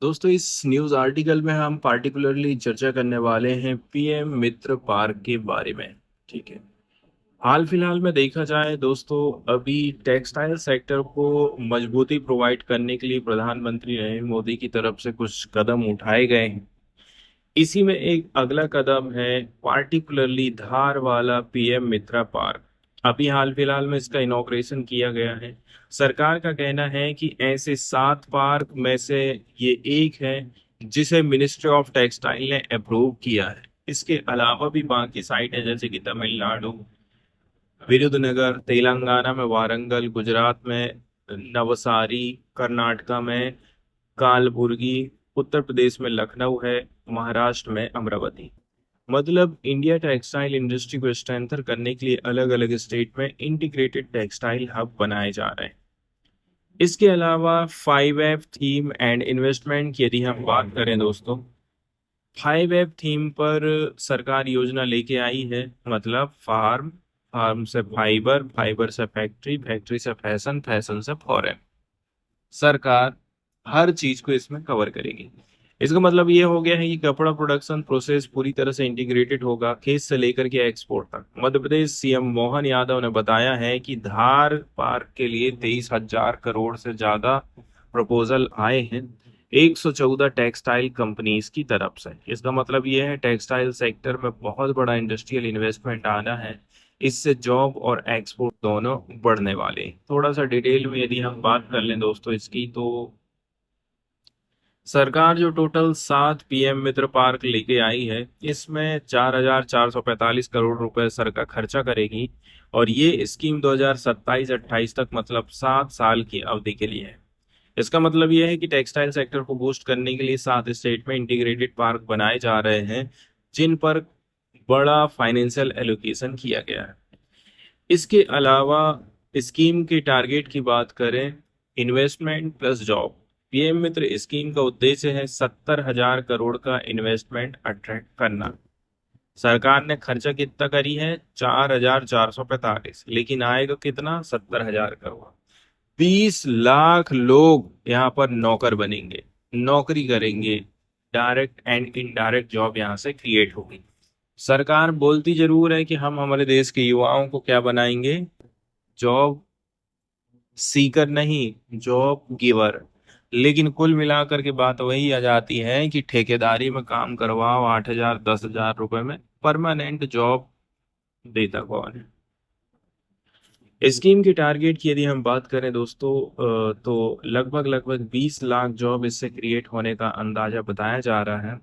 दोस्तों, इस news article में हम पार्टिकुलरली चर्चा करने वाले हैं पीएम मित्र पार्क के बारे में। ठीक है। हाल फिलहाल में देखा जाए दोस्तों, अभी टेक्सटाइल सेक्टर को मजबूती प्रोवाइड करने के लिए प्रधानमंत्री नरेंद्र मोदी की तरफ से कुछ कदम उठाए गए हैं। इसी में एक अगला कदम है पार्टिकुलरली धार वाला पीएम मित्रा पार्क। अभी हाल फिलहाल में इसका इनॉग्रेशन किया गया है। सरकार का कहना है कि ऐसे 7 पार्क में से ये एक है जिसे मिनिस्ट्री ऑफ टेक्सटाइल ने अप्रूव किया है। इसके अलावा भी बाकी साइट है जैसे कि तमिलनाडु, विरुधनगर, तेलंगाना में वारंगल, गुजरात में नवसारी, कर्नाटका में कालबुर्गी, उत्तर प्रदेश में लखनऊ है, महाराष्ट्र में अमरावती। मतलब इंडिया टेक्सटाइल इंडस्ट्री को स्ट्रेंथन करने के लिए अलग अलग स्टेट में इंटीग्रेटेड टेक्सटाइल हब बनाए जा रहे हैं। इसके अलावा 5F थीम एंड इन्वेस्टमेंट की यदि हम बात करें दोस्तों, 5F थीम पर सरकार योजना लेके आई है। मतलब फार्म, फार्म से फाइबर, फाइबर से फैक्ट्री, फैक्ट्री से फैशन, फैशन से फॉरेन। सरकार हर चीज को इसमें कवर करेगी। इसका मतलब ये हो गया है कि कपड़ा प्रोडक्शन प्रोसेस पूरी तरह से इंटीग्रेटेड होगा, खेत से लेकर के एक्सपोर्ट तक। मध्य प्रदेश सीएम मोहन यादव ने बताया है कि धार पार्क के लिए 23,000 करोड़ से ज्यादा प्रपोजल आए हैं 114 टेक्सटाइल कंपनीज की तरफ से। इसका मतलब ये है टेक्सटाइल सेक्टर में बहुत बड़ा इंडस्ट्रियल इन्वेस्टमेंट आना है। इससे जॉब और एक्सपोर्ट दोनों बढ़ने वाले हैं। थोड़ा सा डिटेल में यदि हम बात कर लें दोस्तों इसकी, तो सरकार जो टोटल 7 पीएम मित्र पार्क लेके आई है, इसमें 4,445 करोड़ रुपए सरकार खर्चा करेगी। और ये स्कीम 2027-28 तक, मतलब 7 साल की अवधि के लिए है। इसका मतलब ये है कि टेक्सटाइल सेक्टर को बूस्ट करने के लिए 7 स्टेट में इंटीग्रेटेड पार्क बनाए जा रहे हैं, जिन पर बड़ा फाइनेंशियल एलोकेशन किया गया है। इसके अलावा स्कीम के टारगेट की बात करें, इन्वेस्टमेंट प्लस जॉब। पीएम मित्र स्कीम का उद्देश्य है 70,000 करोड़ का इन्वेस्टमेंट अट्रैक्ट करना। सरकार ने खर्चा कितना करी है? 4,445, लेकिन आएगा कितना? 70,000 करोड़। 20 लाख लोग यहाँ पर नौकर बनेंगे, नौकरी करेंगे। डायरेक्ट एंड इनडायरेक्ट जॉब यहाँ से क्रिएट होगी। सरकार बोलती जरूर है कि हम हमारे देश के युवाओं को क्या बनाएंगे? जॉब सीकर नहीं, जॉब गिवर। लेकिन कुल मिलाकर के बात वही आ जाती है कि ठेकेदारी में काम करवाओ 8,000 10,000 रुपए में, परमानेंट जॉब देता कौन है? स्कीम के टारगेट की यदि हम बात करें दोस्तों, तो लगभग लगभग 20 लाख जॉब इससे क्रिएट होने का अंदाजा बताया जा रहा है।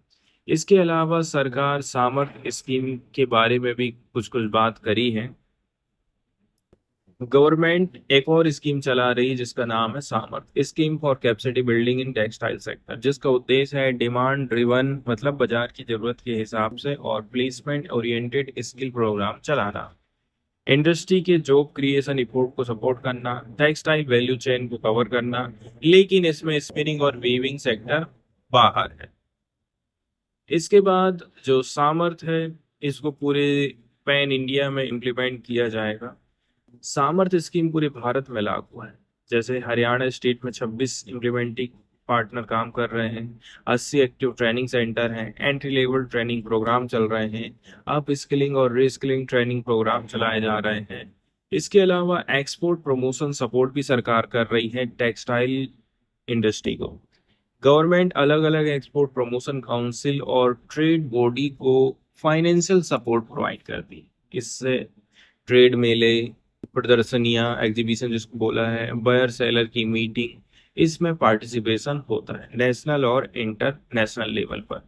इसके अलावा सरकार सामर्थ्य स्कीम के बारे में भी कुछ कुछ बात करी है। गवर्नमेंट एक और स्कीम चला रही है जिसका नाम है सामर्थ scheme for capacity building in textile sector, जिसका उद्देश्य है डिमांड ड्रिवन, मतलब बाजार की जरूरत के हिसाब से, और प्लेसमेंट ओरिएंटेड स्किल प्रोग्राम चलाना। इंडस्ट्री के जॉब क्रिएशन इफोर्ट को सपोर्ट करना, टेक्सटाइल वैल्यू चेन को कवर करना। लेकिन इसमें स्पिनिंग और वीविंग सेक्टर बाहर है। इसके बाद जो सामर्थ है, इसको पूरे पैन इंडिया में इम्प्लीमेंट किया जाएगा। सामर्थ्य स्कीम पूरे भारत में लागू है। जैसे हरियाणा स्टेट में 26 इम्प्लीमेंटिंग पार्टनर काम कर रहे हैं, 80 एक्टिव ट्रेनिंग सेंटर हैं, एंट्री लेवल ट्रेनिंग प्रोग्राम चल रहे हैं, अप स्किलिंग और रीस्किलिंग ट्रेनिंग प्रोग्राम चलाए जा रहे हैं। इसके अलावा एक्सपोर्ट प्रमोशन सपोर्ट भी सरकार कर रही है टेक्सटाइल इंडस्ट्री को। गवर्नमेंट अलग अलग एक्सपोर्ट प्रमोशन काउंसिल और ट्रेड बॉडी को फाइनेंशियल सपोर्ट प्रोवाइड करती है। इससे ट्रेड मेले, प्रदर्शनियां, एग्जीबिशन जिसको बोला है, बायर सेलर की मीटिंग, इसमें पार्टिसिपेशन होता है नेशनल और इंटरनेशनल लेवल पर।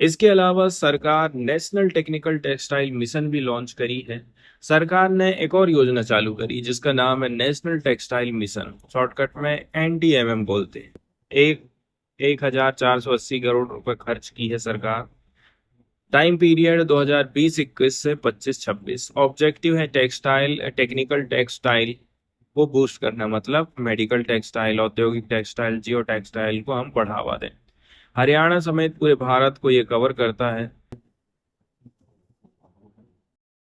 इसके अलावा सरकार नेशनल टेक्निकल टेक्सटाइल मिशन भी लॉन्च करी है। सरकार ने एक और योजना चालू करी जिसका नाम है नेशनल टेक्सटाइल मिशन, शॉर्टकट में NTMM बोलते हैं। एक 1,480 करोड़ रुपए खर्च की है सरकार। टाइम पीरियड 2020-21 से 25-26। ऑब्जेक्टिव है टेक्सटाइल, टेक्निकल टेक्सटाइल को बूस्ट करना, मतलब मेडिकल टेक्सटाइल, औद्योगिक टेक्सटाइल, जियो टेक्सटाइल को हम बढ़ावा दें। हरियाणा समेत पूरे भारत को ये कवर करता है।